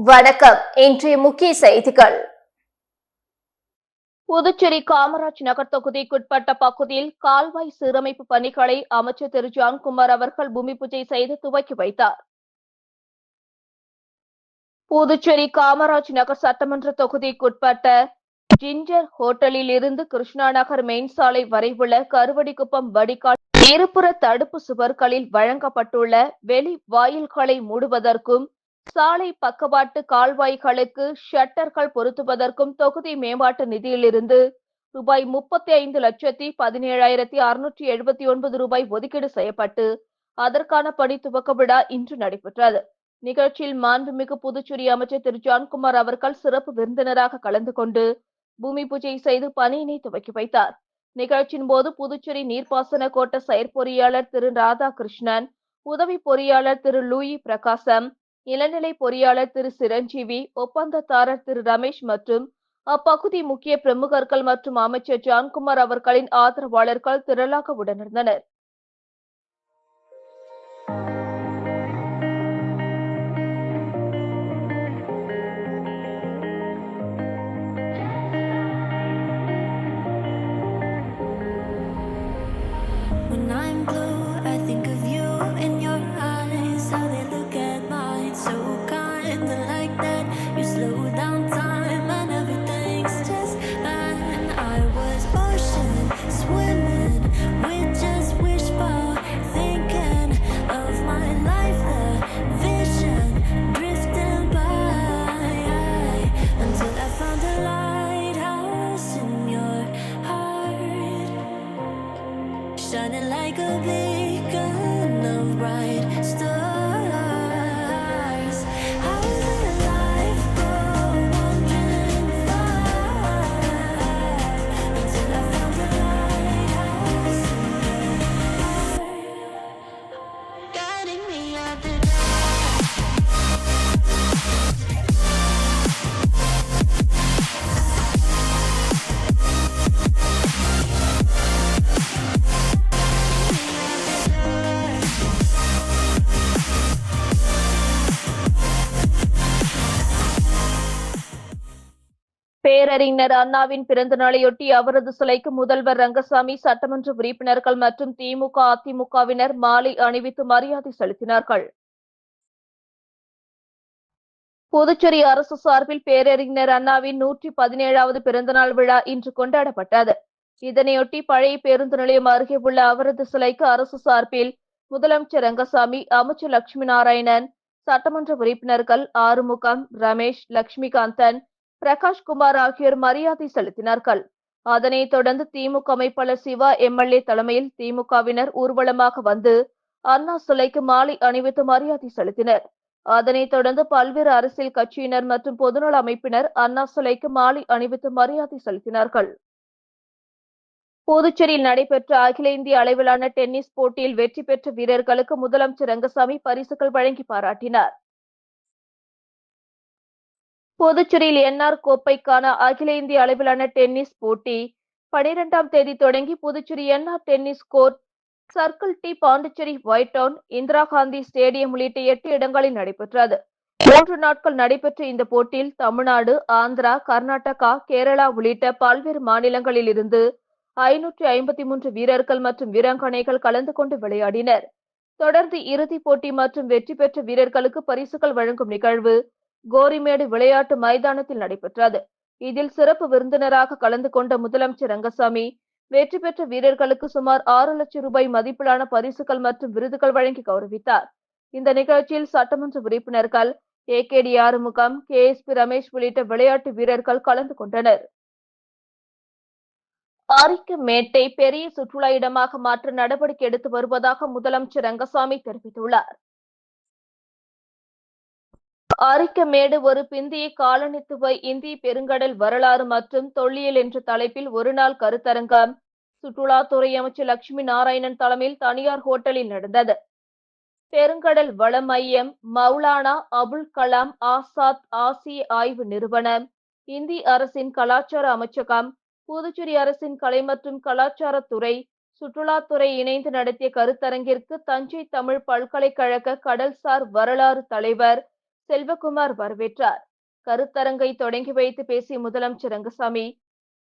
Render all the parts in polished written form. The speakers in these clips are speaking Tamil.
வணக்கம். இன்றைய முக்கிய செய்திகள். புதுச்சேரி காமராஜ் நகர் தொகுதிக்குட்பட்ட பகுதியில் கால்வாய் சீரமைப்பு பணிகளை அமைச்சர் திரு ஜான்குமார் அவர்கள் பூமி பூஜை செய்து துவக்கி வைத்தார். புதுச்சேரி காமராஜ் நகர் சட்டமன்ற தொகுதிக்குட்பட்ட ஜிஞ்சர் ஹோட்டலில் இருந்து கிருஷ்ணா நகர் மெயின் சாலை வரை உள்ள கருவடிக்குப்பம் வடிகால் இருபுற தடுப்பு சுவர்களில் வழங்கப்பட்டுள்ள வெளி வாயில்களை மூடுவதற்கும் சாலை பக்கவாட்டு கால்வாய்களுக்கு ஷட்டர்கள் பொருத்துவதற்கும் தொகுதி மேம்பாட்டு நிதியிலிருந்து ரூபாய் 35,17,679 ரூபாய் ஒதுக்கீடு செய்யப்பட்டு அதற்கான பணி துவக்க விழா இன்று நடைபெற்றது. நிகழ்ச்சியில் மாண்புமிகு புதுச்சேரி அமைச்சர் திரு ஜான்குமார் அவர்கள் சிறப்பு விருந்தினராக கலந்து கொண்டு பூமி பூஜை செய்து பணியினை துவக்கி வைத்தார். நிகழ்ச்சியின் போது புதுச்சேரி நீர்ப்பாசன கோட்ட செயற்பொறியாளர் திரு ராதாகிருஷ்ணன், உதவி பொறியாளர் திரு லூயி பிரகாசம், இளநிலை பொறியாளர் திரு சிரஞ்சீவி, ஒப்பந்ததாரர் திரு ரமேஷ் மற்றும் அப்பகுதி முக்கிய பிரமுகர்கள் மற்றும் அமைச்சர் ஜான்குமார் அவர்களின் ஆதரவாளர்கள் திரளாக உடனிருந்தனர். When I'm blue, I think of you in your eyes, how they look at mine, so kind and like that. You slow down time and everything's just fine. I was ocean swimming with just wishbone thinking of my life, the vision drifting by until I found a lighthouse in your heart, shining like a beacon of bright stars. I was in a life wandering far until I found a lighthouse in your heart, guiding me out the பேரறிஞர் அண்ணாவின் பிறந்த நாளையொட்டி அவரது சிலைக்கு முதல்வர் ரங்கசாமி, சட்டமன்ற உறுப்பினர்கள் மற்றும் திமுக, அதிமுகவினர் மாலை அணிவித்து மரியாதை செலுத்தினார்கள். புதுச்சேரி அரசு சார்பில் பேரறிஞர் அண்ணாவின் 117வது பிறந்தநாள் விழா இன்று கொண்டாடப்பட்டது. இதனையொட்டி பழைய பேருந்து நிலையம் அருகே உள்ள அவரது சிலைக்கு அரசு சார்பில் முதலமைச்சர் ரங்கசாமி, அமைச்சர் லட்சுமி நாராயணன், சட்டமன்ற உறுப்பினர்கள் ஆறுமுகம், ரமேஷ், லட்சுமிகாந்தன், பிரகாஷ்குமார் ஆகியோர் மரியாதை செலுத்தினார்கள். அதனைத் தொடர்ந்து திமுக அமைப்பாளர் சிவா எம்எல்ஏ தலைமையில் திமுகவினர் ஊர்வலமாக வந்து அண்ணா சிலைக்கு மாலை அணிவித்து மரியாதை செலுத்தினர். அதனைத் தொடர்ந்து பல்வேறு அரசியல் கட்சியினர் மற்றும் பொதுநல அமைப்பினர் அண்ணா சிலைக்கு மாலை அணிவித்து மரியாதை செலுத்தினார்கள். புதுச்சேரியில் நடைபெற்ற அகில இந்திய அளவிலான டென்னிஸ் போட்டியில் வெற்றி பெற்ற வீரர்களுக்கு முதலமைச்சர் ரங்கசாமி பரிசுகள் வழங்கி பாராட்டினார். புதுச்சேரியில் என்ஆர் கோப்பைக்கான அகில இந்திய அளவிலான டென்னிஸ் போட்டி 12ஆம் தேதி தொடங்கி Puducherry N R tennis court, circle டி, Pondicherry white town, Indira Gandhi stadium உள்ளிட்ட 8 இடங்களில் நடைபெற்றது. 3 நாட்கள் நடைபெற்ற இந்த போட்டியில் தமிழ்நாடு, ஆந்திரா, கர்நாடகா, கேரளா உள்ளிட்ட பல்வேறு மாநிலங்களில் இருந்து 553 வீரர்கள் மற்றும் வீராங்கனைகள் கலந்து கொண்டு விளையாடினர். தொடர்ந்து இறுதிப் போட்டி மற்றும் வெற்றி பெற்ற வீரர்களுக்கு பரிசுகள் வழங்கும் நிகழ்வு கோரிமேடு விளையாட்டு மைதானத்தில் நடைபெற்றது. இதில் சிறப்பு விருந்தினராக கலந்து கொண்ட முதலமைச்சர் ரங்கசாமி வெற்றி பெற்ற வீரர்களுக்கு சுமார் 6 லட்சம் ரூபாய் மதிப்பிலான பரிசுகள் மற்றும் விருதுகள் வழங்கி கௌரவித்தார். இந்த நிகழ்ச்சியில் சட்டமன்ற உறுப்பினர்கள் ஏகேடி ஆறுமுகம், கேஎஸ்பி ரமேஷ் உள்ளிட்ட விளையாட்டு வீரர்கள் கலந்து கொண்டனர். அரிக்கமேட்டை பெரிய சுற்றுலா இடமாக மாற்ற நடவடிக்கை எடுத்து வருவதாக முதலமைச்சர் ரங்கசாமி தெரிவித்துள்ளார். அரிக்கமேடு ஒரு பிந்திய காலனித்துவ இந்திய பெருங்கடல் வரலாறு மற்றும் தொல்லியல் என்ற தலைப்பில் ஒருநாள் கருத்தரங்கம் சுற்றுலாத்துறை அமைச்சர் லட்சுமி நாராயணன் தலைமையில் தனியார் ஹோட்டலில் நடந்தது. பெருங்கடல் வள மையம், மௌலானா அபுல் கலாம் ஆசாத் ஆசிய ஆய்வு நிறுவனம், இந்திய அரசின் கலாச்சார அமைச்சகம், புதுச்சேரி அரசின் கலை மற்றும் கலாச்சாரத்துறை, சுற்றுலாத்துறை இணைந்து நடத்திய கருத்தரங்கிற்கு தஞ்சை தமிழ் பல்கலைக்கழக கடல்சார் வரலாறு தலைவர் செல்வகுமார் வரவேற்றார். கருத்தரங்கை தொடங்கி வைத்து பேசிய முதலமைச்சர் ரங்கசாமி,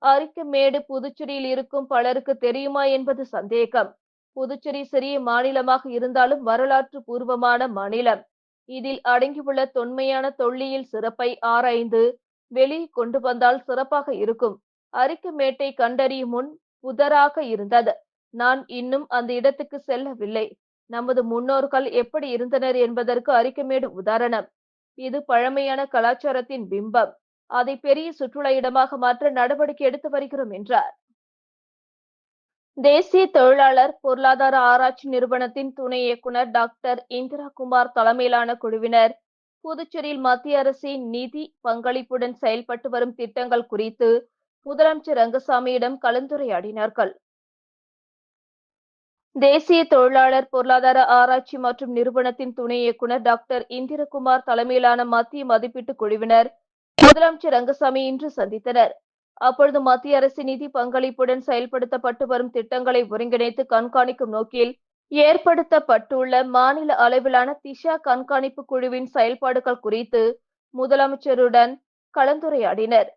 அரிக்கமேடு புதுச்சேரியில் இருக்கும் பலருக்கு தெரியுமா என்பது சந்தேகம். புதுச்சேரி சிறிய மாநிலமாக இருந்தாலும் வரலாற்று பூர்வமான மாநிலம். இதில் அடங்கியுள்ள தொன்மையான தொல்லியல் சிறப்பை ஆராய்ந்து வெளியே கொண்டு வந்தால் சிறப்பாக இருக்கும். அரிக்கமேட்டை கண்டறியும் முன் புதராக இருந்தது. நான் இன்னும் அந்த இடத்துக்கு செல்லவில்லை. நமது முன்னோர்கள் எப்படி இருந்தனர் என்பதற்கு அரிக்கமேடு உதாரணம். இது பழமையான கலாச்சாரத்தின் பிம்பம். அதை பெரிய சுற்றுலா இடமாக மாற்ற நடவடிக்கை எடுத்து வருகிறோம் என்றார். தேசிய தொழிலாளர் பொருளாதார ஆராய்ச்சி நிறுவனத்தின் துணை இயக்குனர் டாக்டர் இந்திரா குமார் தலைமையிலான குழுவினர் புதுச்சேரியில் மத்திய அரசின் நிதி பங்களிப்புடன் செயல்பட்டு வரும் திட்டங்கள் குறித்து முதலமைச்சர் ரங்கசாமியிடம் கலந்துரையாடினார்கள். தேசிய தொழிலாளர் பொருளாதார ஆராய்ச்சி மற்றும் நிறுவனத்தின் துணை இயக்குனர் டாக்டர் இந்திரகுமார் தலைமையிலான மத்திய மதிப்பீட்டு குழுவினர் முதலமைச்சர் ரங்கசாமி இன்று சந்தித்தனர். அப்பொழுது மத்திய அரசின் நிதி பங்களிப்புடன் செயல்படுத்தப்பட்டு வரும் திட்டங்களை ஒருங்கிணைத்து கண்காணிக்கும் நோக்கில் ஏற்படுத்தப்பட்டுள்ள மாநில அளவிலான திஷா கண்காணிப்பு குழுவின் செயல்பாடுகள் குறித்து முதலமைச்சருடன் கலந்துரையாடினர்.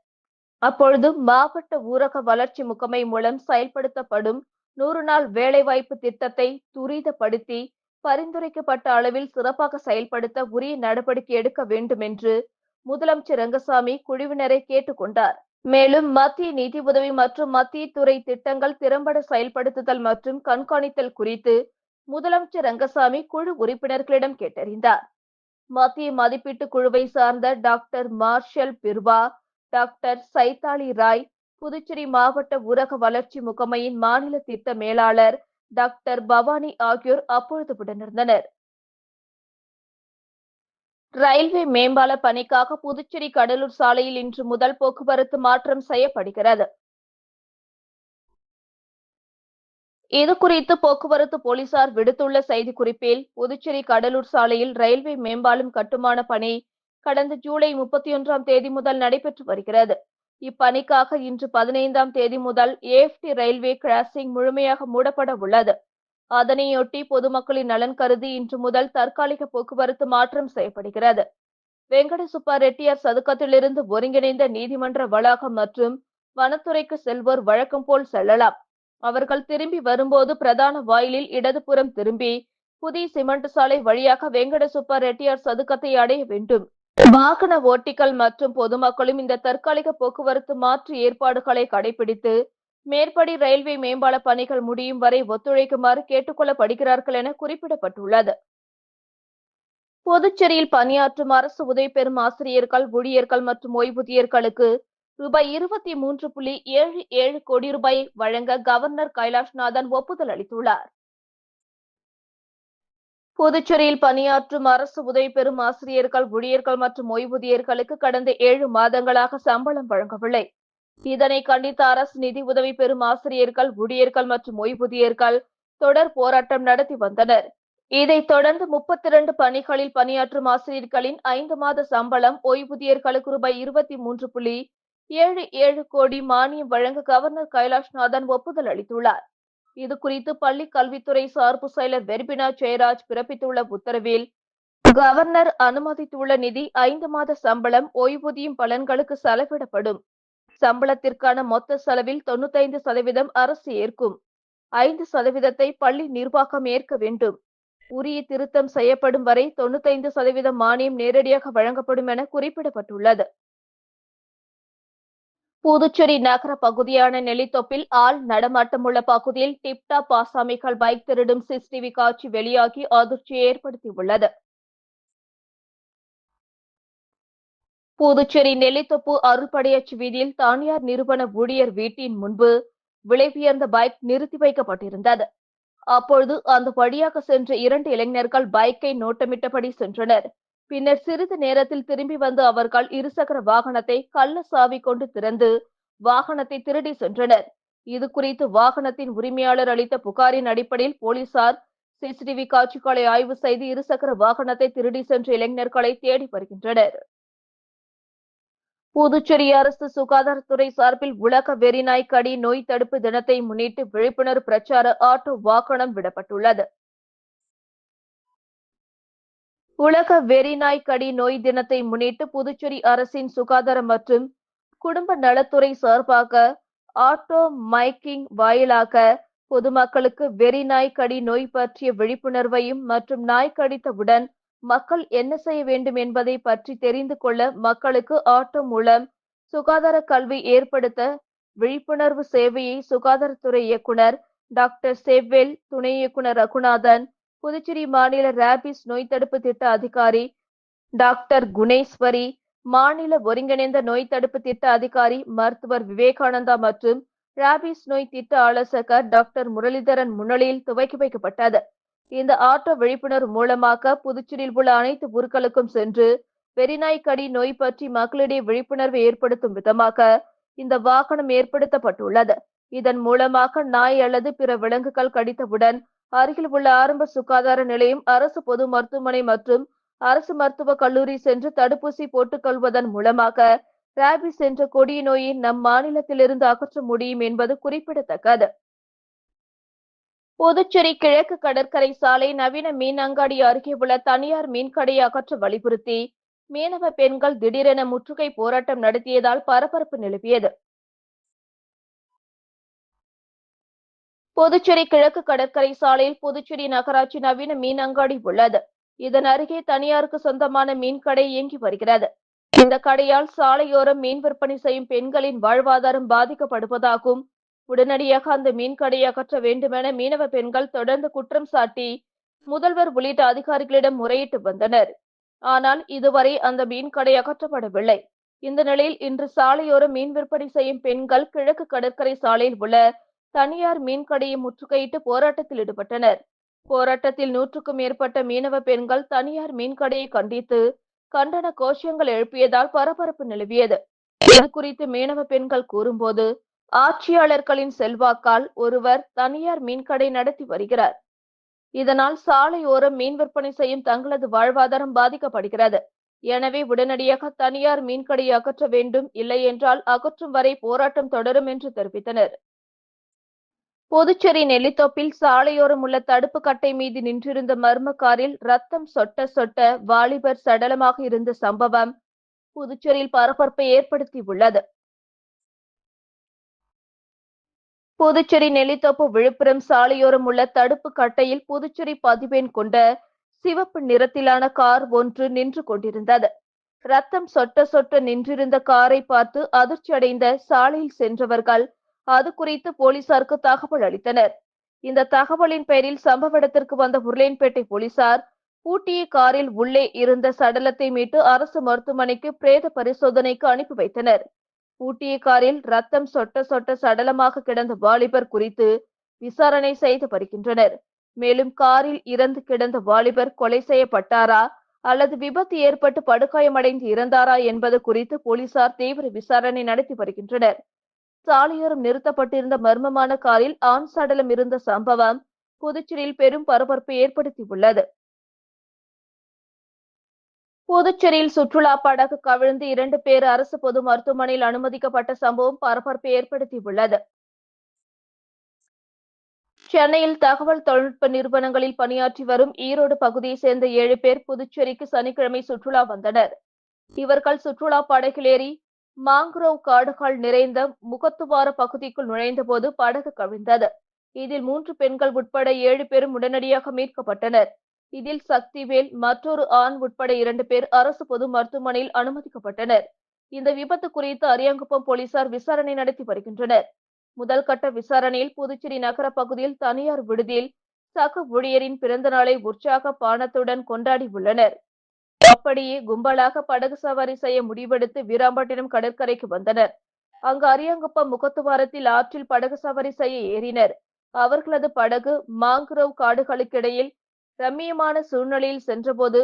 அப்பொழுது மாவட்ட ஊரக வளர்ச்சி முகமை மூலம் செயல்படுத்தப்படும் 100 நாள் வேலைவாய்ப்பு திட்டத்தை துரிதப்படுத்தி பரிந்துரைக்கப்பட்ட அளவில் சிறப்பாக செயல்படுத்த உரிய நடவடிக்கை எடுக்க வேண்டும் என்று முதலமைச்சர் ரங்கசாமி குழுவினரை கேட்டுக்கொண்டார். மேலும் மத்திய நிதி உதவி மற்றும் மத்திய துறை திட்டங்கள் திறம்பட செயல்படுத்துதல் மற்றும் கண்காணித்தல் குறித்து முதலமைச்சர் ரங்கசாமி குழு உறுப்பினர்களிடம் கேட்டறிந்தார். மத்திய மதிப்பீட்டு குழுவை சார்ந்த டாக்டர் மார்ஷல் பிர்வா, டாக்டர் சைதாலி ராய், புதுச்சேரி மாவட்ட ஊரக வளர்ச்சி முகமையின் மாநில திட்ட மேலாளர் டாக்டர் பவானி ஆகியோர் அப்பொழுது உடனிருந்தனர். ரயில்வே மேம்பால பணிக்காக புதுச்சேரி கடலூர் சாலையில் இன்று முதல் போக்குவரத்து மாற்றம் செய்யப்படுகிறது. இதுகுறித்து போக்குவரத்து போலீசார் விடுத்துள்ள செய்திக்குறிப்பில், புதுச்சேரி கடலூர் சாலையில் ரயில்வே மேம்பாலம் கட்டுமான பணி கடந்த ஜூலை 31ஆம் தேதி முதல் நடைபெற்று வருகிறது. இப்பணிக்காக இன்று 15ஆம் தேதி முதல் ஏஎஃப்டி ரயில்வே கிராசிங் முழுமையாக மூடப்பட உள்ளது. அதனையொட்டி பொதுமக்களின் நலன் கருதி இன்று முதல் தற்காலிக போக்குவரத்து மாற்றம் செய்யப்படுகிறது. வெங்கட சுப்பா ரெட்டியார் சதுக்கத்திலிருந்து ஒருங்கிணைந்த நீதிமன்ற வளாகம் மற்றும் வனத்துறைக்கு செல்வோர் வழக்கம் போல் செல்லலாம். அவர்கள் திரும்பி வரும்போது பிரதான வாயிலில் இடதுபுறம் திரும்பி புதிய சிமெண்ட் சாலை வழியாக வெங்கட சுப்பா ரெட்டியார் சதுக்கத்தை அடைய வேண்டும். வாகன ஓட்டிகள் மற்றும் பொதுமக்களும் இந்த தற்காலிக போக்குவரத்து மாற்று ஏற்பாடுகளை கடைபிடித்து மேற்படி ரயில்வே மேம்பால பணிகள் முடியும் வரை ஒத்துழைக்குமாறு கேட்டுக் கொள்ளப்படுகிறார்கள் என குறிப்பிடப்பட்டுள்ளது. புதுச்சேரியில் பணியாற்றும் அரசு உதவி பெறும் ஆசிரியர்கள், ஊழியர்கள் மற்றும் ஓய்வூதியர்களுக்கு ரூபாய் 23.77 கோடி ரூபாய் வழங்க கவர்னர் கைலாஷ்நாதன் ஒப்புதல் அளித்துள்ளார். புதுச்சேரியில் பணியாற்றும் அரசு உதவி பெறும் ஆசிரியர்கள், ஊழியர்கள் மற்றும் ஓய்வூதியர்களுக்கு கடந்த 7 மாதங்களாக சம்பளம் வழங்கவில்லை. இதனை கண்டித்து அரசு நிதி உதவி பெறும் ஆசிரியர்கள், ஊழியர்கள் மற்றும் ஓய்வூதியர்கள் தொடர் போராட்டம் நடத்தி வந்தனர். இதைத் தொடர்ந்து 32 பணிகளில் பணியாற்றும் ஆசிரியர்களின் 5 மாத சம்பளம், ஓய்வூதியர்களுக்கு ரூபாய் 23.77 கோடி மானியம் வழங்க கவர்னர் கைலாஷ்நாதன் ஒப்புதல் அளித்துள்ளார். இதுகுறித்து பள்ளி கல்வித்துறை சார்பு செயலர் வெர்பினா ஜெயராஜ் பிறப்பித்துள்ள உத்தரவில், கவர்னர் அனுமதித்துள்ள நிதி 5 மாத சம்பளம், ஓய்வூதியம் பலன்களுக்கு செலவிடப்படும். சம்பளத்திற்கான மொத்த செலவில் 95% அரசு ஏற்கும். 5% பள்ளி நிர்வாகம் ஏற்க வேண்டும். உரிய திருத்தம் செய்யப்படும் வரை 95% மானியம் நேரடியாக வழங்கப்படும் என குறிப்பிடப்பட்டுள்ளது. புதுச்சேரி நகர பகுதியான நெல்லித்தோப்பில் ஆள் நடமாட்டம் உள்ள பகுதியில் டிப்டாப் ஆசாமிகள் பைக் திருடும் சிசிடிவி காட்சி வெளியாகி அதிர்ச்சியை ஏற்படுத்தியுள்ளது. புதுச்சேரி நெல்லித்தோப்பு அருள்படையாச்சி வீதியில் தனியார் நிறுவன ஊழியர் வீட்டின் முன்பு விலை உயர்ந்த பைக் நிறுத்தி வைக்கப்பட்டிருந்தது. அப்பொழுது அந்த வழியாக சென்ற 2 இளைஞர்கள் பைக்கை நோட்டமிட்டபடி சென்றனர். பின்னர் சிறிது நேரத்தில் திரும்பி வந்து அவர்கள் இருசக்கர வாகனத்தை கள்ள சாவி கொண்டு திறந்து வாகனத்தை திருடி சென்றனர். இதுகுறித்து வாகனத்தின் உரிமையாளர் அளித்த புகாரின் அடிப்படையில் போலீசார் சிசிடிவி காட்சிகளை ஆய்வு செய்து இருசக்கர வாகனத்தை திருடி சென்ற இளைஞர்களை தேடி வருகின்றனர். புதுச்சேரி அரசு சுகாதாரத்துறை சார்பில் உலக வெறிநாய் கடி நோய் தடுப்பு தினத்தை முன்னிட்டு விழிப்புணர்வு பிரச்சார ஆட்டோ வாகனம் விடப்பட்டுள்ளது. உலக வெறிநாய் கடி நோய் தினத்தை முன்னிட்டு புதுச்சேரி அரசின் சுகாதாரம் மற்றும் குடும்ப நலத்துறை சார்பாக ஆட்டோ மைக்கிங் வாயிலாக பொதுமக்களுக்கு வெறிநாய் கடி நோய் பற்றிய விழிப்புணர்வையும் மற்றும் நாய் கடித்தவுடன் மக்கள் என்ன செய்ய வேண்டும் என்பதை பற்றி தெரிந்து கொள்ள மக்களுக்கு ஆட்டோ மூலம் சுகாதார கல்வி ஏற்படுத்த விழிப்புணர்வு சேவையை சுகாதாரத்துறை இயக்குனர் டாக்டர் செவ்வேல், துணை இயக்குனர் ரகுநாதன், புதுச்சேரி மாநில ரேபிஸ் நோய் தடுப்பு திட்ட அதிகாரி டாக்டர் குணேஸ்வரி, மாநில ஒருங்கிணைந்த நோய் தடுப்பு திட்ட அதிகாரி மருத்துவர் விவேகானந்தா மற்றும் ரேபிஸ் நோய் திட்ட ஆலோசகர் டாக்டர் முரளிதரன் முன்னிலையில் துவக்கி வைக்கப்பட்டது. இந்த ஆட்டோ விழிப்புணர்வு மூலமாக புதுச்சேரியில் உள்ள அனைத்து ஊர்களுக்கும் சென்று வெறிநாய் கடி நோய் பற்றி மக்களிடையே விழிப்புணர்வை ஏற்படுத்தும் விதமாக இந்த வாகனம் ஏற்படுத்தப்பட்டுள்ளது. இதன் மூலமாக நாய் அல்லது பிற விலங்குகள் கடித்தவுடன் அருகில் உள்ள ஆரம்ப சுகாதார நிலையம், அரசு பொது மருத்துவமனை மற்றும் அரசு மருத்துவக் கல்லூரி சென்று தடுப்பூசி போட்டுக் கொள்வதன் மூலமாக ராபிஸ் என்ற கொடிய நோயை நம் மாநிலத்திலிருந்து அகற்ற முடியும் என்பது குறிப்பிடத்தக்கது. புதுச்சேரி கிழக்கு கடற்கரை சாலை நவீன மீன் அங்காடி அருகே உள்ள தனியார் மீன்கடையை அகற்ற வலியுறுத்தி மீனவ பெண்கள் திடீரென முற்றுகை போராட்டம் நடத்தியதால் பரபரப்பு நிலவியது. புதுச்சேரி கிழக்கு கடற்கரை சாலையில் புதுச்சேரி நகராட்சி நவீன மீன் அங்காடி உள்ளது. இதன் அருகே தனியாருக்கு சொந்தமான மீன் கடை இயங்கி வருகிறது. இந்த கடையால் சாலையோரம் மீன் விற்பனை செய்யும் பெண்களின் வாழ்வாதாரம் பாதிக்கப்படுவதாகவும், உடனடியாக அந்த மீன் கடையை அகற்ற வேண்டுமென மீனவ பெண்கள் தொடர்ந்து குற்றம் சாட்டி முதல்வர் உள்ளிட்ட அதிகாரிகளிடம் முறையிட்டு வந்தனர். ஆனால் இதுவரை அந்த மீன் கடை அகற்றப்படவில்லை. இந்த நிலையில் இன்று சாலையோரம் மீன் விற்பனை செய்யும் பெண்கள் கிழக்கு கடற்கரை சாலையில் உள்ள தனியார் மீன் கடையை முற்றுகையிட்டு போராட்டத்தில் ஈடுபட்டனர். போராட்டத்தில் 100க்கும் மேற்பட்ட மீனவ பெண்கள் தனியார் மீன் கடையை கண்டித்து கண்டன கோஷங்கள் எழுப்பியதால் பரபரப்பு நிலவியது. இது குறித்து மீனவ பெண்கள் கூறும்போது, ஆட்சியாளர்களின் செல்வாக்கால் ஒருவர் தனியார் மீன்கடை நடத்தி வருகிறார். இதனால் சாலையோரம் மீன் விற்பனை செய்யும் தங்களது வாழ்வாதாரம் பாதிக்கப்படுகிறது. எனவே உடனடியாக தனியார் மீன்கடையை அகற்ற வேண்டும், இல்லை என்றால் அகற்றும் வரை போராட்டம் தொடரும் என்று தெரிவித்தனர். புதுச்சேரி நெல்லித்தோப்பில் சாலையோரம் உள்ள தடுப்பு கட்டை மீது நின்றிருந்த மர்ம காரில் ரத்தம் சொட்ட சொட்ட வாலிபர் சடலமாக இருந்த சம்பவம் புதுச்சேரியில் பரபரப்பை ஏற்படுத்தியுள்ளது. புதுச்சேரி நெல்லித்தோப்பு விழுப்புரம் சாலையோரம் உள்ள தடுப்பு கட்டையில் புதுச்சேரி பதிவெண் கொண்ட சிவப்பு நிறத்திலான கார் ஒன்று நின்று கொண்டிருந்தது. ரத்தம் சொட்ட சொட்ட நின்றிருந்த காரை பார்த்து அதிர்ச்சியடைந்த சாலையில் சென்றவர்கள் அது குறித்து போலீசாருக்கு தகவல் அளித்தனர். இந்த தகவலின் பேரில் சம்பவ இடத்திற்கு வந்த உருளையன்பேட்டை போலீசார் பூட்டிய காரில் உள்ளே இருந்த சடலத்தை மீட்டு அரசு மருத்துவமனைக்கு பிரேத பரிசோதனைக்கு அனுப்பி வைத்தனர். பூட்டிய காரில் ரத்தம் சொட்ட சொட்ட சடலமாக கிடந்த வாலிபர் குறித்து விசாரணை செய்து வருகின்றனர். மேலும் காரில் இறந்து கிடந்த வாலிபர் கொலை செய்யப்பட்டாரா அல்லது விபத்து ஏற்பட்டு படுகாயமடைந்து இறந்தாரா என்பது குறித்து போலீசார் தீவிர விசாரணை நடத்தி வருகின்றனர். சாலையோரம் நிறுத்தப்பட்டிருந்த மர்மமான காரில் ஆண் சடலம் இருந்த சம்பவம் புதுச்சேரியில் பெரும் பரபரப்பை ஏற்படுத்தியுள்ளது. புதுச்சேரியில் சுற்றுலா படகு கவிழ்ந்து 2 பேர் அரசு பொது மருத்துவமனையில் அனுமதிக்கப்பட்ட சம்பவம் பரபரப்பை ஏற்படுத்தியுள்ளது. சென்னையில் தகவல் தொழில்நுட்ப நிறுவனங்களில் பணியாற்றி வரும் ஈரோடு பகுதியைச் சேர்ந்த 7 பேர் புதுச்சேரிக்கு சனிக்கிழமை சுற்றுலா வந்தனர். இவர்கள் சுற்றுலா படகில் ஏறி மாங்குரோவ் காடுகள் நிறைந்த முகத்துவார பகுதிக்குள் நுழைந்தபோது படகு கவிழ்ந்தது. இதில் 3 பெண்கள் உட்பட 7 பேரும் உடனடியாக மீட்கப்பட்டனர். இதில் சக்திவேல், மற்றொரு ஆண் உட்பட 2 பேர் அரசு பொது மருத்துவமனையில் அனுமதிக்கப்பட்டனர். இந்த விபத்து குறித்து அரியாங்குப்பம் போலீசார் விசாரணை நடத்தி வருகின்றனர். முதல் கட்ட விசாரணையில் புதுச்சேரி நகர பகுதியில் தனியார் விடுதியில் சக ஊழியரின் பிறந்த நாளை உற்சாக பானத்துடன் கொண்டாடி உள்ளனர். அப்படியே கும்பலாக படகு சவாரி செய்ய முடிவெடுத்து வீராம்பட்டினம் கடற்கரைக்கு வந்தனர். அங்கு அரியாங்குப்பம் முகத்துவாரத்தில் ஆற்றில் படகு சவாரி செய்ய ஏறினர். அவர்களது படகு மாங்குரோவ் காடுகளுக்கிடையில் ரம்மியமான சூழ்நிலையில் சென்றபோது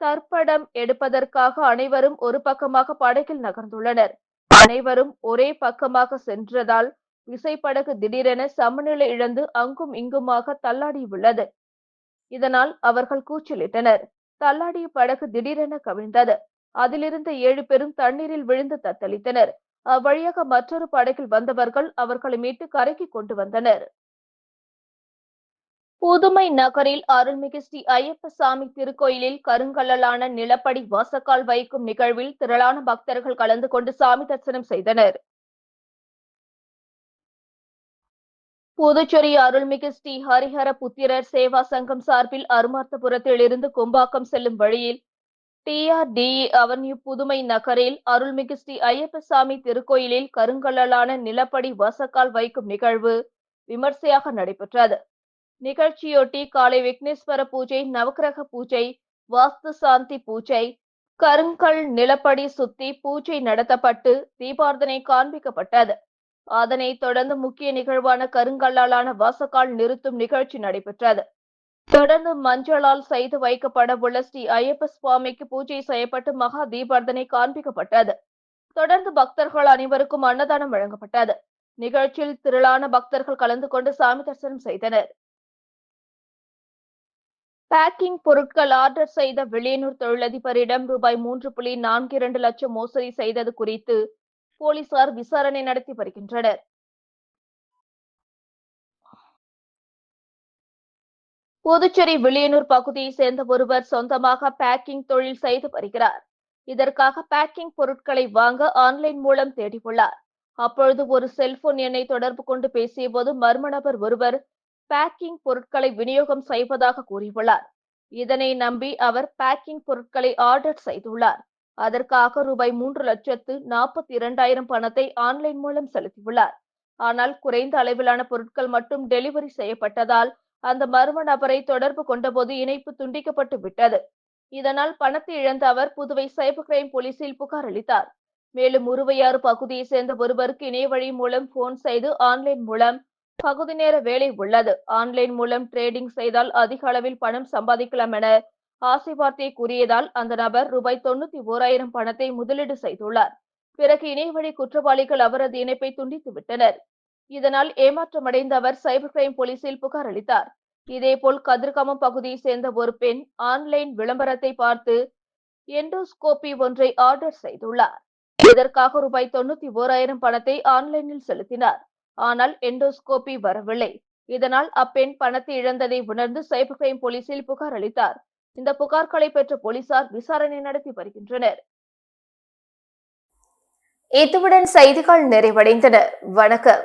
தற்படம் எடுப்பதற்காக அனைவரும் ஒரு பக்கமாக படகில் நகர்ந்துள்ளனர். அனைவரும் ஒரே பக்கமாக சென்றதால் விசைப்படகு திடீரென சமநிலை இழந்து அங்கும் இங்குமாக தள்ளாடியுள்ளது. இதனால் அவர்கள் கூச்சலிட்டனர். தள்ளாடிய படகு திடீரென கவிழ்ந்தது. அதிலிருந்த 7 பேரும் தண்ணீரில் விழுந்து தத்தளித்தனர். அவ்வழியாக மற்றொரு படகில் வந்தவர்கள் அவர்களை மீட்டு கரைக்கு கொண்டு வந்தனர். புதுமை நகரில் அருள்மிகு ஸ்ரீ ஐயப்பசாமி திருக்கோயிலில் கருங்கல்லான நிலப்படி வாசக்கால் வைக்கும் நிகழ்வில் திரளான பக்தர்கள் கலந்து கொண்டு சாமி தரிசனம் செய்தனர். புதுச்சேரி அருள்மிகு ஸ்ரீ ஹரிஹர புத்திரர் சேவா சங்கம் சார்பில் அருமார்த்தபுரத்தில் இருந்து கும்பாக்கம் செல்லும் வழியில் TRDE அவென்யூ புதுமை நகரில் அருள்மிகு ஸ்ரீ ஐயப்பசாமி திருக்கோயிலில் கருங்கல்லான நிலப்படி வாசக்கால் வைக்கும் நிகழ்வு விமர்சையாக நடைபெற்றது. நிகழ்ச்சியொட்டி காலை விக்னேஸ்வர பூஜை, நவக்கிரக பூஜை, வாஸ்து சாந்தி பூஜை, கருங்கல் நிலப்படி சுத்தி பூஜை நடத்தப்பட்டு தீபார்த்தனை காண்பிக்கப்பட்டது. அதனைத் தொடர்ந்து முக்கிய நிகழ்வான கருங்கல்லாலான வாசக்கால் நிறுத்தும் நிகழ்ச்சி நடைபெற்றது. தொடர்ந்து மஞ்சளால் செய்து வைக்கப்படவுள்ள ஸ்ரீ ஐயப்ப சுவாமிக்கு பூஜை செய்யப்பட்டு மகா தீபார்த்தனை காண்பிக்கப்பட்டது. தொடர்ந்து பக்தர்கள் அனைவருக்கும் அன்னதானம் வழங்கப்பட்டது. நிகழ்ச்சியில் திரளான பக்தர்கள் கலந்து கொண்டு சாமி தரிசனம் செய்தனர். பேக்கிங் பொருட்கள் ஆர்டர் செய்த வெளியனூர் தொழிலதிபரிடம் ரூபாய் 3.42 லட்சம் மோசடி செய்தது குறித்து போலீசார் விசாரணை நடத்தி வருகின்றனர். புதுச்சேரி வெளியனூர் பகுதியை சேர்ந்த ஒருவர் சொந்தமாக பேக்கிங் தொழில் செய்து வருகிறார். இதற்காக பேக்கிங் பொருட்களை வாங்க ஆன்லைன் மூலம் தேடியுள்ளார். அப்பொழுது ஒரு செல்போன் எண்ணை தொடர்பு கொண்டு பேசியபோது மர்ம நபர் ஒருவர் பேக்கிங் பொருட்களை விநியோகம் செய்வதாக கூறியுள்ளார். இதனை நம்பி அவர் பேக்கிங் பொருட்களை ஆர்டர் செய்துள்ளார். அதற்காக ரூபாய் 3,42,000 பணத்தை ஆன்லைன் மூலம் செலுத்தியுள்ளார். ஆனால் குறைந்த அளவிலான பொருட்கள் மட்டும் டெலிவரி செய்யப்பட்டதால் அந்த மர்ம நபரை தொடர்பு கொண்டபோது இணைப்பு துண்டிக்கப்பட்டு விட்டது. இதனால் பணத்தை இழந்த அவர் புதுவை சைபர் கிரைம் போலீசில் புகார் அளித்தார். மேலும் உருவையாறு பகுதியை சேர்ந்த ஒருவருக்கு இணையவழி மூலம் போன் செய்து ஆன்லைன் மூலம் பகுதி நேர வேலை உள்ளது, ஆன்லைன் மூலம் ட்ரேடிங் செய்தால் அதிக அளவில் பணம் சம்பாதிக்கலாம் என ஆசை வார்த்தை கூறியதால் அந்த நபர் ரூபாய் 91,000 பணத்தை முதலீடு செய்துள்ளார். பிறகு இணையவழி குற்றவாளிகள் அவரது இணைப்பை துண்டித்து விட்டனர். இதனால் ஏமாற்றமடைந்த அவர் சைபர் கிரைம் போலீசில் புகார் அளித்தார். இதேபோல் கதிர்காமம் பகுதியை சேர்ந்த ஒரு பெண் ஆன்லைன் விளம்பரத்தை பார்த்து எண்டோஸ்கோபி ஒன்றை ஆர்டர் செய்துள்ளார். இதற்காக ரூபாய் 91,000 பணத்தை ஆன்லைனில் செலுத்தினார். ஆனால் எண்டோஸ்கோபி வரவில்லை. இதனால் அப்பெண் பணத்தை இழந்ததை உணர்ந்து சைபர் கிரைம் போலீசில் புகார் அளித்தார். இந்த புகார்களை பெற்ற போலீசார் விசாரணை நடத்தி வருகின்றனர். இத்துடன் செய்திகள் நிறைவடைந்தன. வணக்கம்.